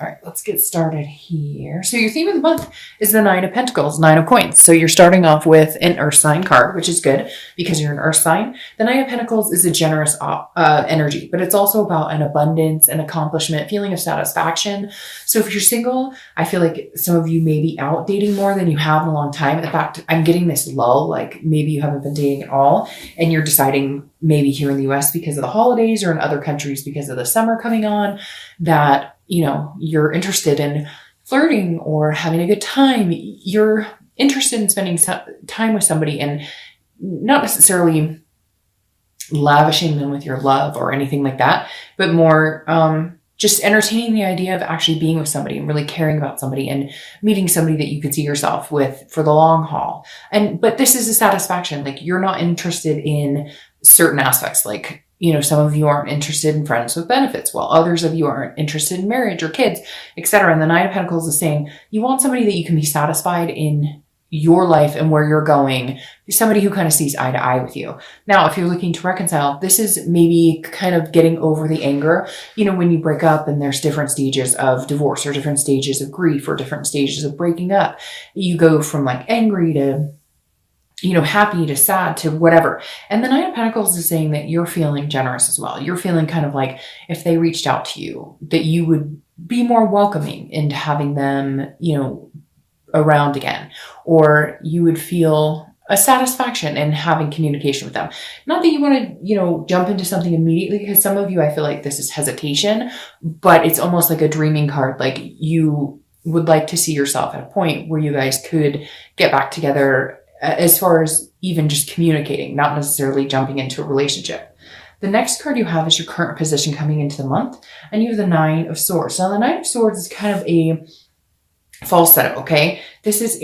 All right, let's get started here. So your theme of the month is the Nine of Pentacles, Nine of Coins. So you're starting off with an Earth sign card, which is good because you're an Earth sign. The Nine of Pentacles is a generous energy, but it's also about an abundance, an accomplishment, feeling of satisfaction. So if you're single, I feel like some of you may be out dating more than you have in a long time. In fact, I'm getting this lull, like maybe you haven't been dating at all and you're deciding maybe here in the US because of the holidays or in other countries because of the summer coming on that you're interested in flirting or having a good time. You're interested in spending time with somebody and not necessarily lavishing them with your love or anything like that, but more just entertaining the idea of actually being with somebody and really caring about somebody and meeting somebody that you could see yourself with for the long haul. But this is a satisfaction. Like you're not interested in certain aspects, like some of you aren't interested in friends with benefits, while others of you aren't interested in marriage or kids, etc. And the Nine of Pentacles is saying you want somebody that you can be satisfied in your life and where you're going, somebody who kind of sees eye to eye with you. Now, if you're looking to reconcile, this is maybe kind of getting over the anger. When you break up and there's different stages of divorce or different stages of grief or different stages of breaking up, you go from like angry to happy to sad to whatever. And the Nine of Pentacles is saying that you're feeling generous as well. You're feeling kind of like if they reached out to you, that you would be more welcoming into having them, around again, or you would feel a satisfaction in having communication with them. Not that you want to, jump into something immediately, because some of you, I feel like this is hesitation, but it's almost like a dreaming card. Like you would like to see yourself at a point where you guys could get back together as far as even just communicating, not necessarily jumping into a relationship. The next card you have is your current position coming into the month, and you have the Nine of Swords. Now, the Nine of Swords is kind of a falsetto, okay? This is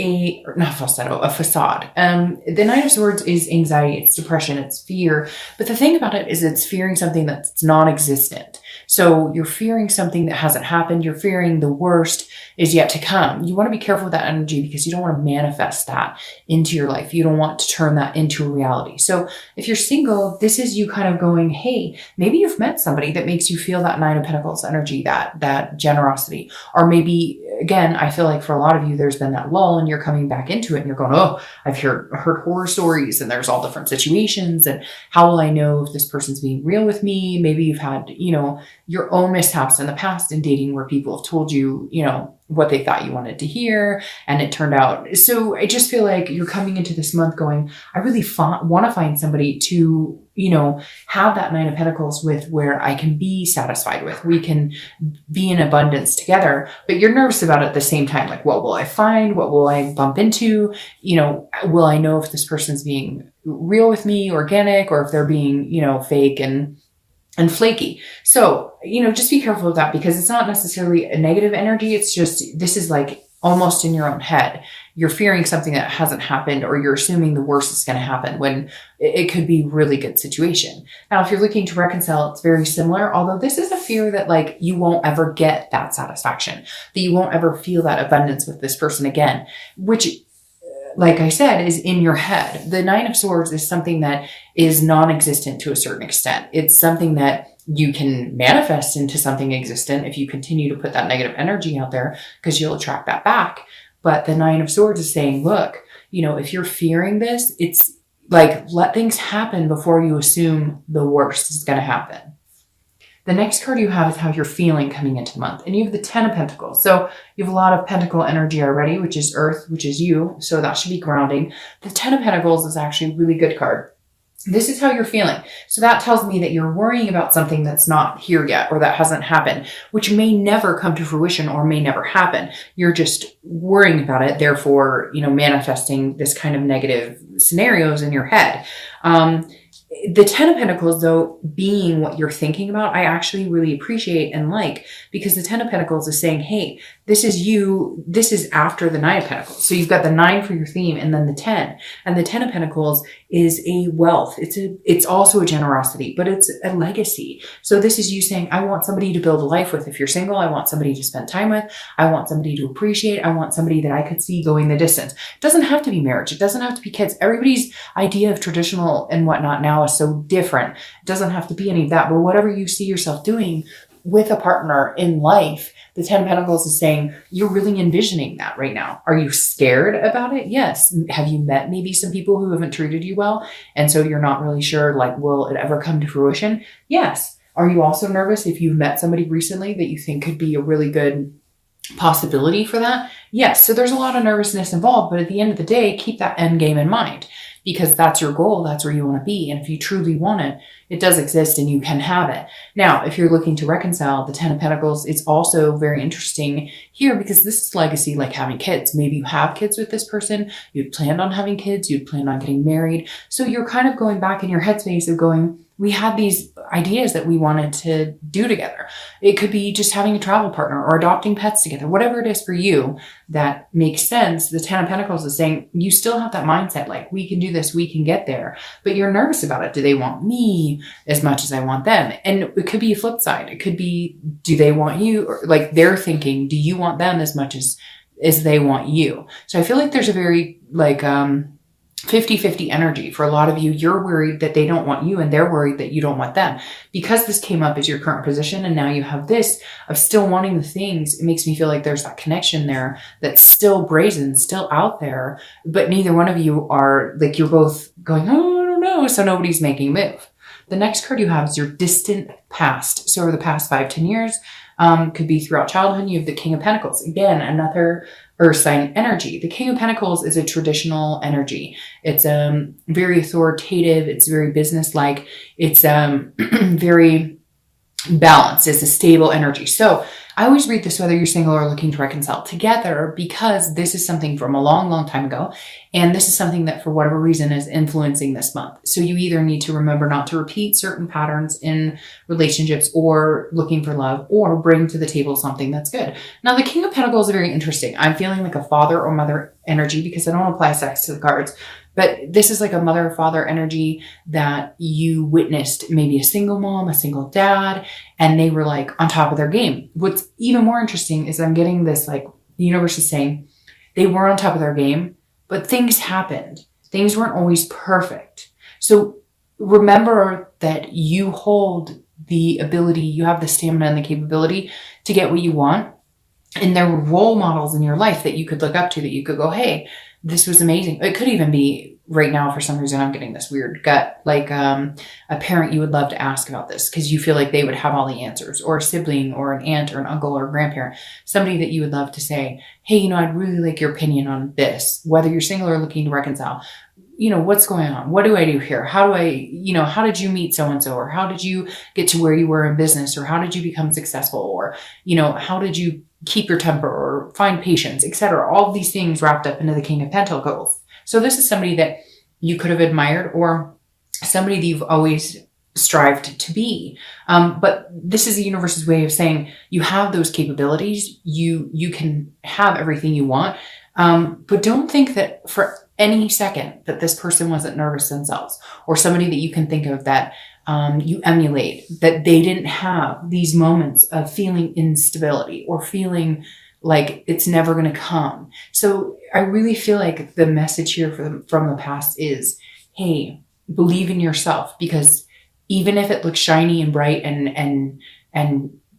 not falsetto, a facade. The Nine of Swords is anxiety, it's depression, it's fear. But the thing about it is it's fearing something that's non-existent. So you're fearing something that hasn't happened. You're fearing the worst is yet to come. You want to be careful with that energy because you don't want to manifest that into your life. You don't want to turn that into a reality. So if you're single, this is you kind of going, hey, maybe you've met somebody that makes you feel that Nine of Pentacles energy, that generosity. Or maybe, again, I feel like for a lot of you, there's been that lull and you're coming back into it and you're going, oh, I've heard horror stories and there's all different situations. And how will I know if this person's being real with me? Maybe you've had, your own mishaps in the past in dating where people have told you, what they thought you wanted to hear and it turned out. So I just feel like you're coming into this month going, I really want to find somebody to, have that Nine of Pentacles with, where I can be satisfied with. We can be in abundance together, but you're nervous about it at the same time. Like, what will I find? What will I bump into? Will I know if this person's being real with me, organic, or if they're being, fake and flaky. So, just be careful of that because it's not necessarily a negative energy. It's just, this is like almost in your own head. You're fearing something that hasn't happened, or you're assuming the worst is going to happen when it could be a really good situation. Now, if you're looking to reconcile, it's very similar, although this is a fear that like you won't ever get that satisfaction, that you won't ever feel that abundance with this person again, which, like I said, is in your head. The Nine of Swords is something that is non-existent to a certain extent. It's something that you can manifest into something existent if you continue to put that negative energy out there, because you'll attract that back. But the Nine of Swords is saying, look, if you're fearing this, it's like, let things happen before you assume the worst is going to happen. The next card you have is how you're feeling coming into the month. And you have the Ten of Pentacles. So you have a lot of pentacle energy already, which is Earth, which is you. So that should be grounding. The Ten of Pentacles is actually a really good card. This is how you're feeling. So that tells me that you're worrying about something that's not here yet, or that hasn't happened, which may never come to fruition or may never happen. You're just worrying about it. Therefore, manifesting this kind of negative scenarios in your head. The Ten of Pentacles, though, being what you're thinking about, I actually really appreciate and like, because the Ten of Pentacles is saying, hey, this is you. This is after the Nine of Pentacles. So you've got the 9 for your theme and then the 10. And the 10 of Pentacles is a wealth. It's also a generosity, but it's a legacy. So this is you saying, I want somebody to build a life with. If you're single, I want somebody to spend time with. I want somebody to appreciate. I want somebody that I could see going the distance. It doesn't have to be marriage. It doesn't have to be kids. Everybody's idea of traditional and whatnot now is so different. It doesn't have to be any of that, but whatever you see yourself doing with a partner in life, The 10 of Pentacles is saying you're really envisioning that right now. Are you scared about it? Yes. Have you met maybe some people who haven't treated you well? And so you're not really sure, like, will it ever come to fruition? Yes. Are you also nervous if you've met somebody recently that you think could be a really good possibility for that? Yes. So there's a lot of nervousness involved, but at the end of the day, keep that end game in mind, because that's your goal. That's where you want to be. And if you truly want it, it does exist and you can have it. Now, if you're looking to reconcile the 10 of Pentacles, it's also very interesting here because this is legacy, like having kids. Maybe you have kids with this person. You'd planned on having kids. You'd planned on getting married. So you're kind of going back in your headspace of going, we had these ideas that we wanted to do together. It could be just having a travel partner or adopting pets together, whatever it is for you that makes sense. The 10 of Pentacles is saying you still have that mindset, like we can do this, we can get there, but you're nervous about it. Do they want me as much as I want them? And it could be a flip side. It could be, do they want you? Or like they're thinking, do you want them as much as they want you? So I feel like there's a very like, 50-50 energy for a lot of you. You're worried that they don't want you and they're worried that you don't want them. Because this came up as your current position and now you have this of still wanting the things, it makes me feel like there's that connection there that's still brazen, still out there, but neither one of you are like, you're both going, oh, I don't know. So nobody's making a move. The next card you have is your distant past. So over the past 5-10 years, could be throughout childhood. You have the King of Pentacles. Again, another Earth sign energy. The King of Pentacles is a traditional energy. It's very authoritative. It's very business-like. It's very balanced. It's a stable energy. So I always read this whether you're single or looking to reconcile together, because this is something from a long, long time ago. And this is something that for whatever reason is influencing this month. So you either need to remember not to repeat certain patterns in relationships or looking for love, or bring to the table something that's good. Now, the King of Pentacles is very interesting. I'm feeling like a father or mother energy because I don't apply sex to the cards. But this is like a mother or father energy that you witnessed, maybe a single mom, a single dad, and they were like on top of their game. What's even more interesting is I'm getting this, like the universe is saying they were on top of their game, but things happened. Things weren't always perfect. So remember that you hold the ability, you have the stamina and the capability to get what you want. And there were role models in your life that you could look up to, that you could go, hey, this was amazing. It could even be right now, for some reason, I'm getting this weird gut, like a parent you would love to ask about this because you feel like they would have all the answers, or a sibling or an aunt or an uncle or a grandparent, somebody that you would love to say, hey, you know, I'd really like your opinion on this, whether you're single or looking to reconcile. You know, what's going on? What do I do here? How do I, you know, how did you meet so-and-so? Or how did you get to where you were in business? Or how did you become successful? Or, you know, how did you keep your temper or find patience, etc.? All of these things wrapped up into the King of Pentacles. So this is somebody that you could have admired, or somebody that you've always strived to be. But this is the universe's way of saying you have those capabilities. You can have everything you want. But don't think that for any second that this person wasn't nervous themselves, or somebody that you can think of that you emulate, that they didn't have these moments of feeling instability or feeling like it's never going to come. So I really feel like the message here from the past is, hey, believe in yourself, because even if it looks shiny and bright and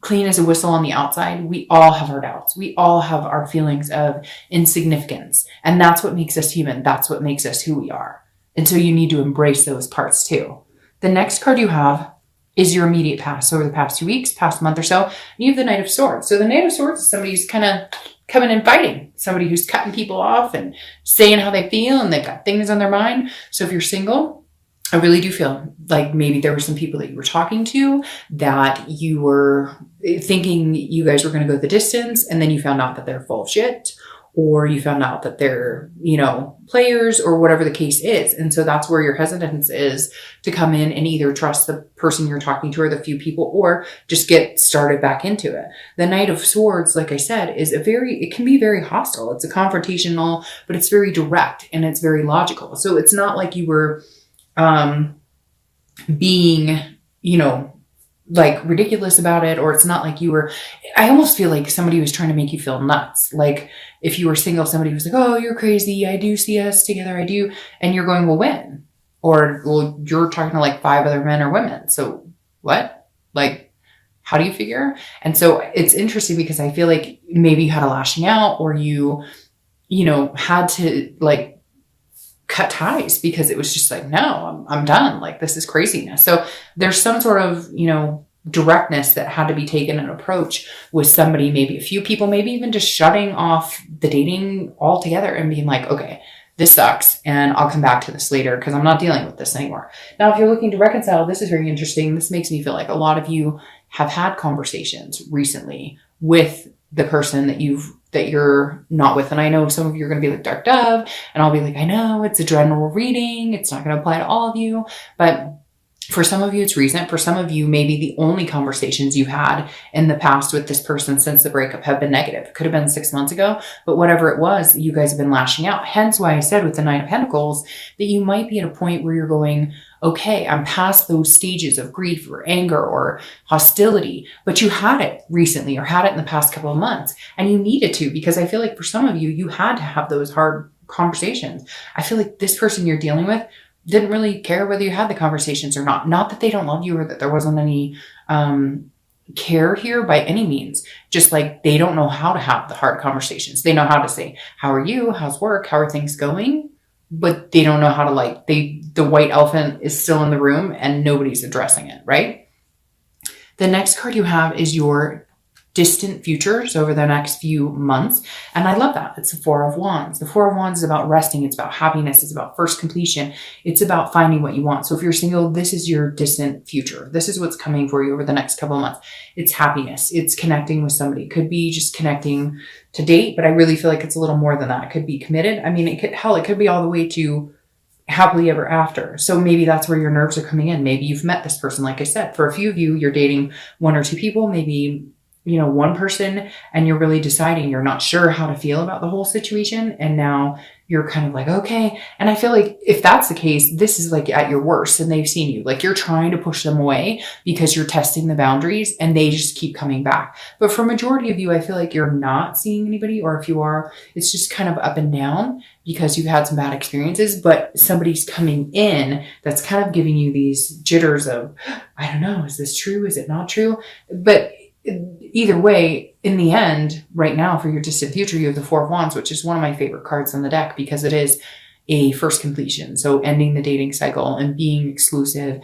clean as a whistle on the outside, we all have our doubts. We all have our feelings of insignificance. And that's what makes us human. That's what makes us who we are. And so you need to embrace those parts too. The next card you have is your immediate past. So over the past 2 weeks, past month or so, you have the Knight of Swords. So the Knight of Swords is somebody who's kind of coming and fighting, somebody who's cutting people off and saying how they feel, and they've got things on their mind. So if you're single, I really do feel like maybe there were some people that you were talking to that you were thinking you guys were going to go the distance, and then you found out that they're full of shit, or you found out that they're, you know, players, or whatever the case is. And so that's where your hesitance is to come in and either trust the person you're talking to or the few people, or just get started back into it. The Knight of Swords, like I said, is it can be very hostile. It's a confrontational, but it's very direct and it's very logical. So it's not like you were being, you know, like ridiculous about it, or it's not like you were, I almost feel like somebody was trying to make you feel nuts. Like if you were single, somebody was like, oh, you're crazy. I do see us together. I do. And you're going, well, when? Or, well, you're talking to like 5 other men or women. So what? Like, how do you figure? And so it's interesting because I feel like maybe you had a lashing out, or you had to like cut ties because it was just like, no, I'm done. Like, this is craziness. So there's some sort of, directness that had to be taken, an approach with somebody, maybe a few people, maybe even just shutting off the dating altogether and being like, okay, this sucks and I'll come back to this later because I'm not dealing with this anymore. Now, if you're looking to reconcile, this is very interesting. This makes me feel like a lot of you have had conversations recently with the person that you're not with. And I know some of you are going to be like, Dark Dove, and I'll be like, I know it's a general reading. It's not going to apply to all of you, but for some of you, it's recent. For some of you, maybe the only conversations you had in the past with this person since the breakup have been negative. It could have been 6 months ago, but whatever it was, you guys have been lashing out. Hence why I said with the Nine of Pentacles that you might be at a point where you're going, okay, I'm past those stages of grief or anger or hostility, but you had it recently or had it in the past couple of months, and you needed to, because I feel like for some of you, you had to have those hard conversations. I feel like this person you're dealing with didn't really care whether you had the conversations or not. Not that they don't love you or that there wasn't any care here by any means. Just like they don't know how to have the hard conversations. They know how to say, how are you? How's work? How are things going? But they don't know how to the white elephant is still in the room and nobody's addressing it, right? The next card you have is your distant futures over the next few months. And I love that. It's the Four of Wands. The Four of Wands is about resting. It's about happiness. It's about first completion. It's about finding what you want. So if you're single, this is your distant future. This is what's coming for you over the next couple of months. It's happiness. It's connecting with somebody. It could be just connecting to date, but I really feel like it's a little more than that. It could be committed. I mean, it could be all the way to happily ever after. So maybe that's where your nerves are coming in. Maybe you've met this person. Like I said, for a few of you, you're dating one or two people, maybe one person, and you're really deciding, you're not sure how to feel about the whole situation. And now you're kind of like, okay. And I feel like if that's the case, this is like at your worst and they've seen you, like you're trying to push them away because you're testing the boundaries and they just keep coming back. But for majority of you, I feel like you're not seeing anybody, or if you are, it's just kind of up and down because you've had some bad experiences, but somebody's coming in that's kind of giving you these jitters of, I don't know, is this true? Is it not true? But either way, in the end, right now for your distant future, you have the Four of Wands, which is one of my favorite cards on the deck because it is a first completion. So ending the dating cycle and being exclusive,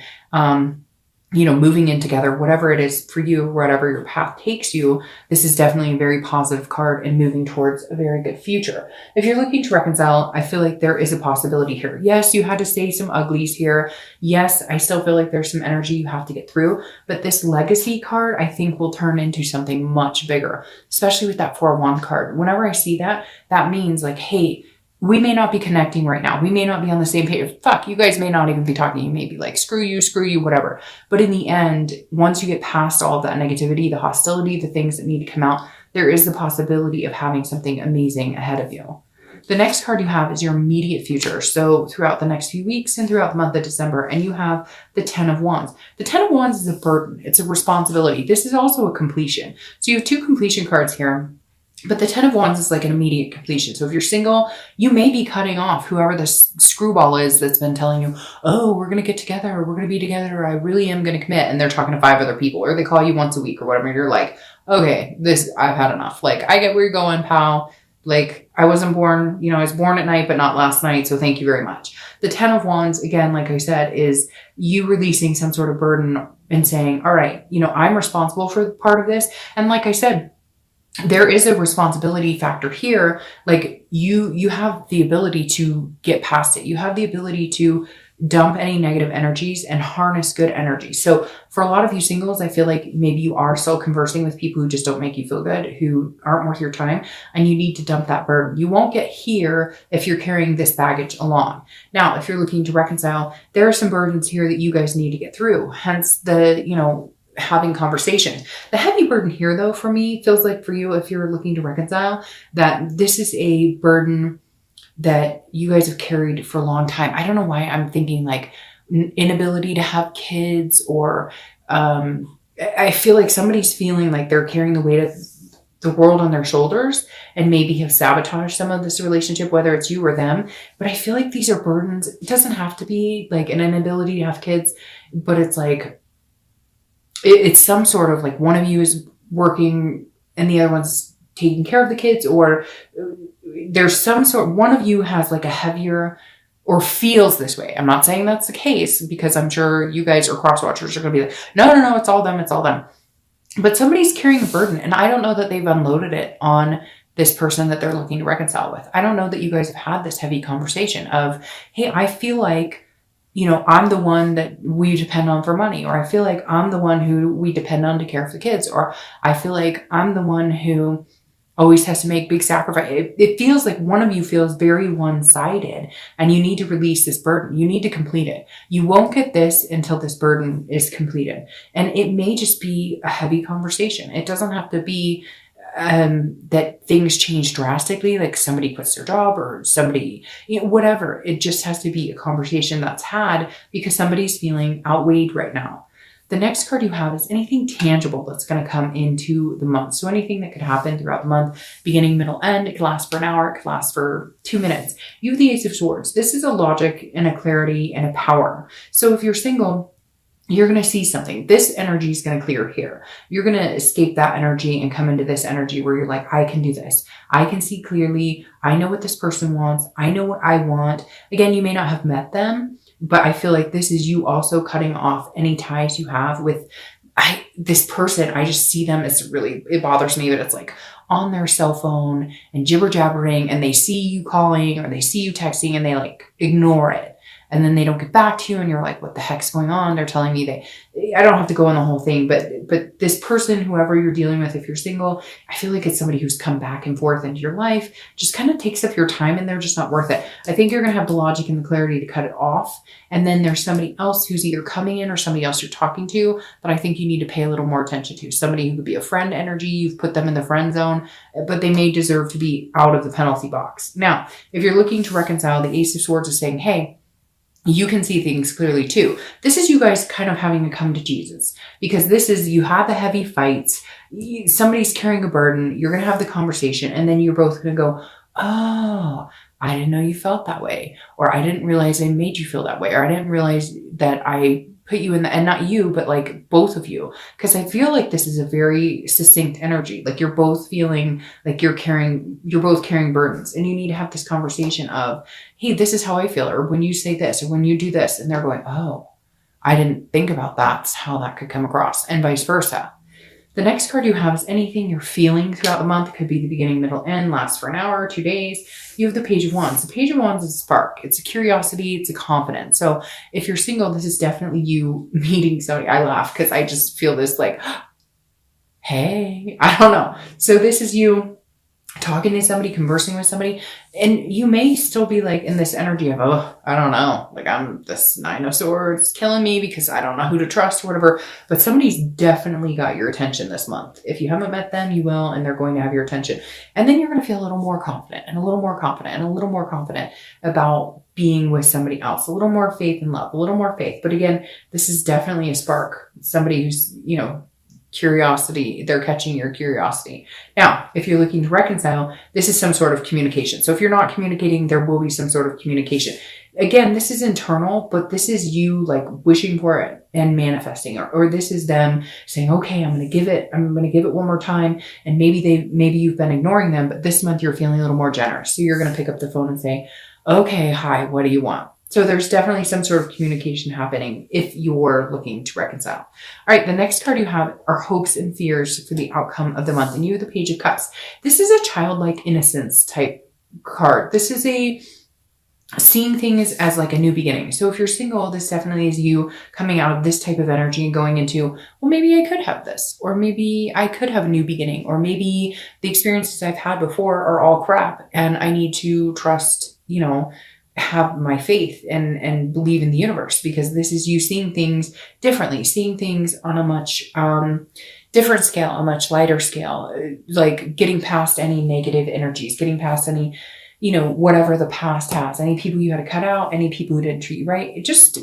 moving in together, whatever it is for you, whatever your path takes you, this is definitely a very positive card and moving towards a very good future. If you're looking to reconcile, I feel like there is a possibility here. Yes, you had to say some uglies here. Yes, I still feel like there's some energy you have to get through, but this legacy card, I think, will turn into something much bigger, especially with that Four of Wands card. Whenever I see that, that means like, hey, we may not be connecting right now. We may not be on the same page. Fuck, you guys may not even be talking. You may be like, screw you, whatever. But in the end, once you get past all of that negativity, the hostility, the things that need to come out, there is the possibility of having something amazing ahead of you. The next card you have is your immediate future. So throughout the next few weeks and throughout the month of December, and you have the Ten of Wands. The Ten of Wands is a burden. It's a responsibility. This is also a completion. So you have two completion cards here. But the Ten of Wands is like an immediate completion. So if you're single, you may be cutting off whoever this screwball is that's been telling you, oh, we're going to get together, or we're going to be together, or I really am going to commit. And they're talking to 5 other people, or they call you once a week or whatever. And you're like, okay, I've had enough. Like, I get where you're going, pal. Like, I wasn't born, I was born at night, but not last night. So thank you very much. The Ten of Wands, again, like I said, is you releasing some sort of burden and saying, all right, I'm responsible for part of this. And like I said, there is a responsibility factor here. Like you have the ability to get past it. You have the ability to dump any negative energies and harness good energy. So for a lot of you singles, I feel like maybe you are still conversing with people who just don't make you feel good, who aren't worth your time, and you need to dump that burden. You won't get here if you're carrying this baggage along. Now, if you're looking to reconcile, there are some burdens here that you guys need to get through. Hence the, having conversation. The heavy burden here, though, for me, feels like for you, if you're looking to reconcile, that this is a burden that you guys have carried for a long time. I don't know why I'm thinking like inability to have kids, or I feel like somebody's feeling like they're carrying the weight of the world on their shoulders and maybe have sabotaged some of this relationship, whether it's you or them. But I feel like these are burdens. It doesn't have to be like an inability to have kids, but it's like, it's some sort of like one of you is working and the other one's taking care of the kids, or there's some sort, one of you has like a heavier or feels this way. I'm not saying that's the case, because I'm sure you guys or cross watchers are going to be like, no, it's all them. It's all them. But somebody's carrying a burden, and I don't know that they've unloaded it on this person that they're looking to reconcile with. I don't know that you guys have had this heavy conversation of, hey, I feel like, I'm the one that we depend on for money, or I feel like I'm the one who we depend on to care for the kids, or I feel like I'm the one who always has to make big sacrifice. It feels like one of you feels very one-sided, and you need to release this burden. You need to complete it. You won't get this until this burden is completed. And it may just be a heavy conversation. It doesn't have to be that things change drastically, like somebody quits their job or somebody, whatever. It just has to be a conversation that's had because somebody's feeling outweighed right now. The next card you have is anything tangible that's going to come into the month. So anything that could happen throughout the month, beginning, middle, end. It could last for an hour. It could last for 2 minutes. You have the Ace of Swords. This is a logic and a clarity and a power. So if you're single, you're going to see something. This energy is going to clear here. You're going to escape that energy and come into this energy where you're like, I can do this. I can see clearly. I know what this person wants. I know what I want. Again, you may not have met them, but I feel like this is you also cutting off any ties you have with this person. I just see them as really, it bothers me that it's like on their cell phone and jibber jabbering, and they see you calling or they see you texting and they like ignore it. And then they don't get back to you and you're like, what the heck's going on? They're telling me I don't have to go on the whole thing, but this person, whoever you're dealing with, if you're single, I feel like it's somebody who's come back and forth into your life, just kind of takes up your time and they're just not worth it. I think you're going to have the logic and the clarity to cut it off. And then there's somebody else who's either coming in or somebody else you're talking to that I think you need to pay a little more attention to. Somebody who could be a friend energy. You've put them in the friend zone, but they may deserve to be out of the penalty box. Now, if you're looking to reconcile, the Ace of Swords is saying, hey, you can see things clearly too. This is you guys kind of having to come to Jesus, because this is, you have the heavy fights. Somebody's carrying a burden. You're going to have the conversation and then you're both going to go, oh, I didn't know you felt that way. Or I didn't realize I made you feel that way. Or I didn't realize that I put you in the, and not you, but like both of you. Cause I feel like this is a very succinct energy. Like you're both feeling like you're both carrying burdens, and you need to have this conversation of, hey, this is how I feel. Or when you say this, or when you do this, and they're going, oh, I didn't think about that's how that could come across, and vice versa. The next card you have is anything you're feeling throughout the month. It could be the beginning, middle, end, lasts for an hour, 2 days. You have the Page of Wands. The Page of Wands is a spark. It's a curiosity. It's a confidence. So if you're single, this is definitely you meeting somebody. I laugh because I just feel this like, hey, I don't know. So this is you talking to somebody, conversing with somebody, and you may still be like in this energy of, oh, I don't know, like I'm this Nine of Swords killing me because I don't know who to trust or whatever, but somebody's definitely got your attention this month. If you haven't met them, you will, and they're going to have your attention. And then you're going to feel a little more confident and a little more confident and a little more confident about being with somebody else, a little more faith and love, a little more faith. But again, this is definitely a spark, somebody who's, curiosity, they're catching your curiosity. Now, if you're looking to reconcile, this is some sort of communication. So if you're not communicating, there will be some sort of communication. Again, this is internal, but this is you like wishing for it and manifesting, or this is them saying, okay, I'm going to give it one more time. And maybe you've been ignoring them, but this month you're feeling a little more generous. So you're going to pick up the phone and say, okay, hi, what do you want? So there's definitely some sort of communication happening if you're looking to reconcile. All right, the next card you have are hopes and fears for the outcome of the month. And you have the Page of Cups. This is a childlike innocence type card. This is a seeing things as like a new beginning. So if you're single, this definitely is you coming out of this type of energy and going into, well, maybe I could have this, or maybe I could have a new beginning, or maybe the experiences I've had before are all crap and I need to trust, have my faith and believe in the universe, because this is you seeing things differently, seeing things on a much different scale, a much lighter scale, like getting past any negative energies, getting past any, whatever the past has, any people you had to cut out, any people who didn't treat you right. It just,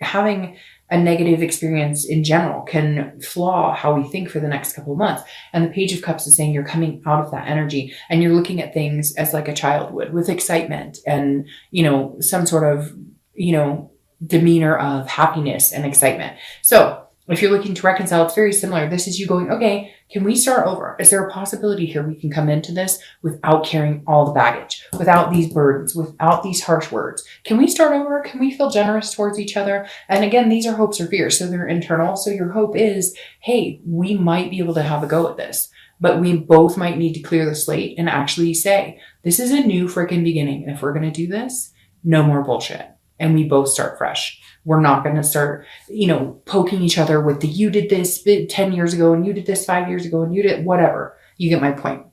having a negative experience in general can flaw how we think for the next couple of months. And the Page of Cups is saying you're coming out of that energy and you're looking at things as like a child would, with excitement and, some sort of, demeanor of happiness and excitement. So If you're looking to reconcile, it's very similar. This is you going, okay, can we start over? Is there a possibility here we can come into this without carrying all the baggage, without these burdens, without these harsh words? Can we start over? Can we feel generous towards each other? And again, these are hopes or fears. So they're internal. So your hope is, hey, we might be able to have a go at this, but we both might need to clear the slate and actually say, this is a new freaking beginning. And if we're going to do this, no more bullshit. And we both start fresh. We're not going to start, poking each other with you did this 10 years ago and you did this 5 years ago and you did whatever. You get my point.